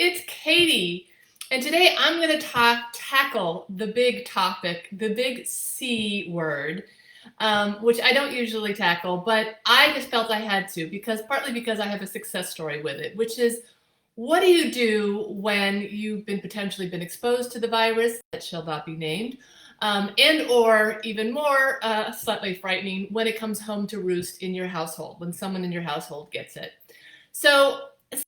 it's Katie, and today I'm going to tackle the big topic, the big C word, which I don't usually tackle, but I just felt I had to partly because I have a success story with it, which is what do you do when you've potentially been exposed to the virus that shall not be named, and or even more slightly frightening when it comes home to roost in your household, when someone in your household gets it. So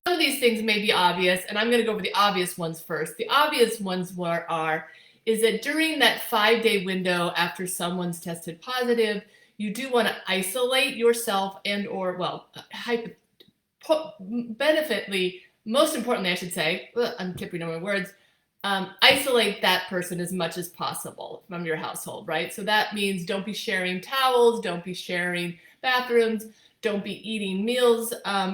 some of these things may be obvious, and I'm going to go over the obvious ones first. The obvious ones is that during that 5-day window after someone's tested positive, you do want to isolate yourself and or, well, most importantly, I should say, I'm tipping over my words, isolate that person as much as possible from your household, right? So that means don't be sharing towels, don't be sharing bathrooms, don't be eating meals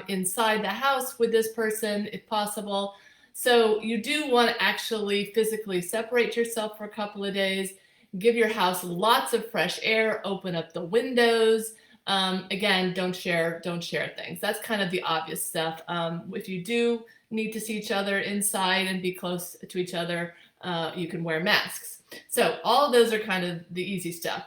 inside the house with this person if possible. So you do want to actually physically separate yourself for a couple of days, give your house lots of fresh air, open up the windows. Again, don't share things. That's kind of the obvious stuff. If you do need to see each other inside and be close to each other, you can wear masks. So all of those are kind of the easy stuff.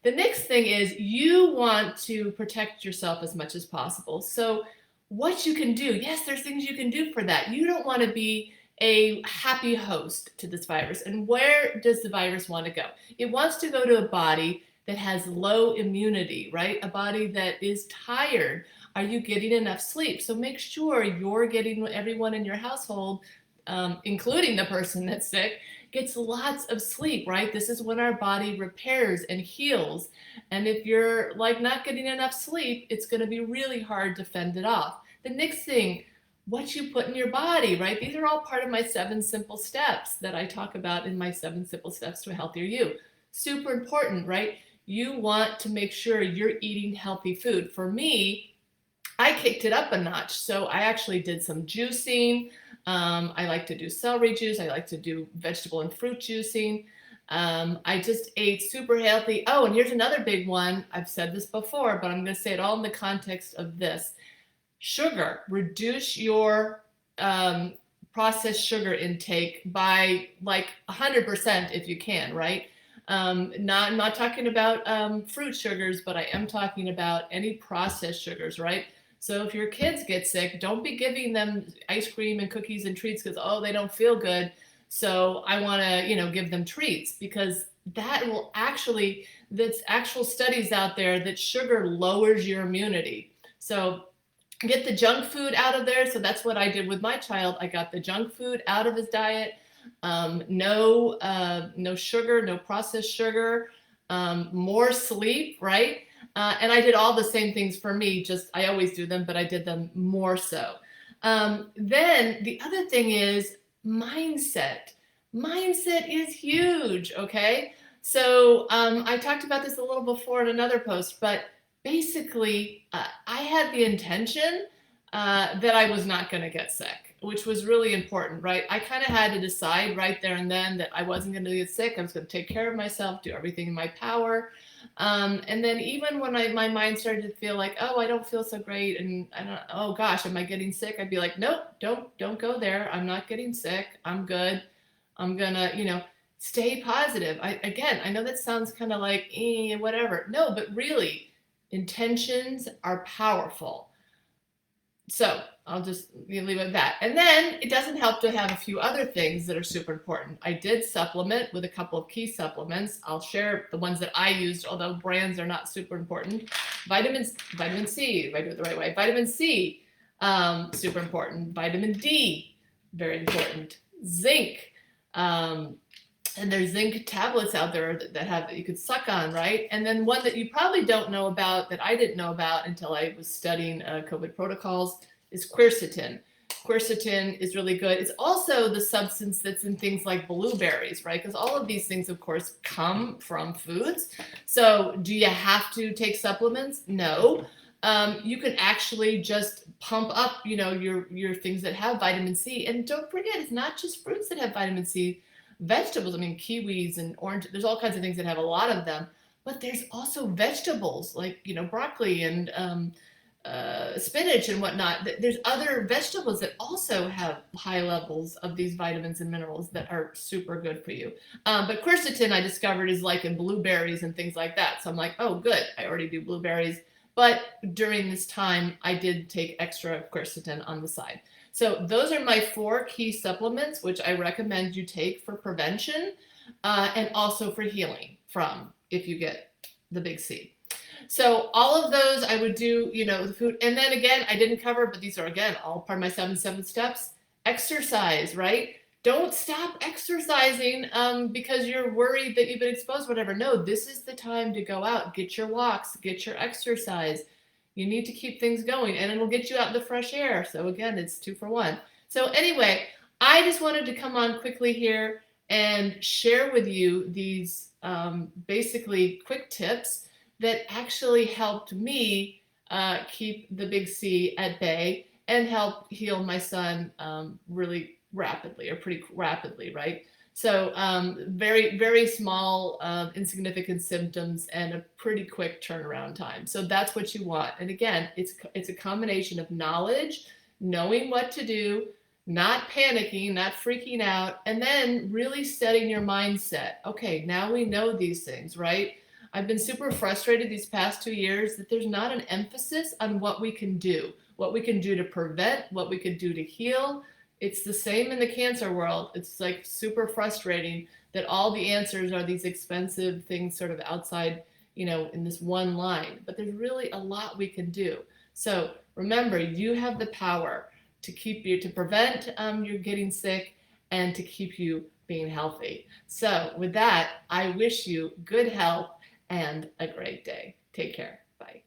The next thing is you want to protect yourself as much as possible. So what you can do, yes, there's things you can do for that. You don't want to be a happy host to this virus. And where does the virus want to go? It wants to go to a body that has low immunity, right? A body that is tired. Are you getting enough sleep? So make sure you're getting everyone in your household, including the person that's sick, gets lots of sleep, right? This is when our body repairs and heals. And if you're not getting enough sleep, it's going to be really hard to fend it off. The next thing, what you put in your body, right? These are all part of my 7 simple steps that I talk about in my 7 simple steps to a healthier you. Super important, right? You want to make sure you're eating healthy food. For me, I kicked it up a notch. So I actually did some juicing. I like to do celery juice. I like to do vegetable and fruit juicing. I just ate super healthy. Oh, and here's another big one. I've said this before, but I'm going to say it all in the context of this. Sugar. Reduce your processed sugar intake by 100% if you can, right? I'm not talking about fruit sugars, but I am talking about any processed sugars, right? So if your kids get sick, don't be giving them ice cream and cookies and treats because, oh, they don't feel good. So I want to, give them treats because that's actual studies out there that sugar lowers your immunity. So get the junk food out of there. So that's what I did with my child. I got the junk food out of his diet. No sugar, no processed sugar, more sleep, right? And I did all the same things for me, I always do them, but I did them more so. Then the other thing is mindset. Mindset is huge, okay? So I talked about this a little before in another post, but basically I had the intention that I was not going to get sick, which was really important, right? I kind of had to decide right there and then that I wasn't going to get sick. I was going to take care of myself, do everything in my power. And then even when my mind started to feel like, oh, I don't feel so great, and oh gosh, am I getting sick? I'd be like, nope, don't go there. I'm not getting sick. I'm good. I'm gonna, stay positive. I know that sounds kind of like, whatever. No, but really, intentions are powerful. So I'll just leave it at that. And then it doesn't help to have a few other things that are super important. I did supplement with a couple of key supplements. I'll share the ones that I used, although brands are not super important. Vitamin C, if I do it the right way. Vitamin C, super important. Vitamin D, very important. Zinc, and there's zinc tablets out there that you could suck on, right? And then one that you probably don't know about, that I didn't know about until I was studying COVID protocols, is quercetin. Quercetin is really good. It's also the substance that's in things like blueberries, right? Because all of these things, of course, come from foods. So do you have to take supplements? No. You can actually just pump up, your things that have vitamin C. And don't forget, it's not just fruits that have vitamin C. Vegetables, kiwis and orange, there's all kinds of things that have a lot of them, but there's also vegetables like, broccoli and spinach and whatnot. There's other vegetables that also have high levels of these vitamins and minerals that are super good for you. But quercetin, I discovered, is like in blueberries and things like that. So I'm like, oh, good. I already do blueberries. But during this time, I did take extra quercetin on the side. So those are my 4 key supplements, which I recommend you take for prevention and also for healing from if you get the big C. So all of those I would do, the food. And then again, I didn't cover, but these are again, all part of my 7 steps. Exercise, right? Don't stop exercising because you're worried that you've been exposed, whatever. No, this is the time to go out, get your walks, get your exercise. You need to keep things going and it'll get you out in the fresh air. So again, it's 2 for 1. So anyway, I just wanted to come on quickly here and share with you these basically quick tips that actually helped me keep the big C at bay and help heal my son really rapidly, or pretty rapidly, right? So very, very small, insignificant symptoms and a pretty quick turnaround time. So that's what you want. And again, it's a combination of knowledge, knowing what to do, not panicking, not freaking out, and then really setting your mindset. Okay, now we know these things, right? I've been super frustrated these past 2 years that there's not an emphasis on what we can do to prevent, what we can do to heal. It's the same in the cancer world. It's like super frustrating that all the answers are these expensive things sort of outside, in this one line, but there's really a lot we can do. So remember, you have the power to prevent you getting sick and to keep you being healthy. So with that, I wish you good health and a great day. Take care. Bye.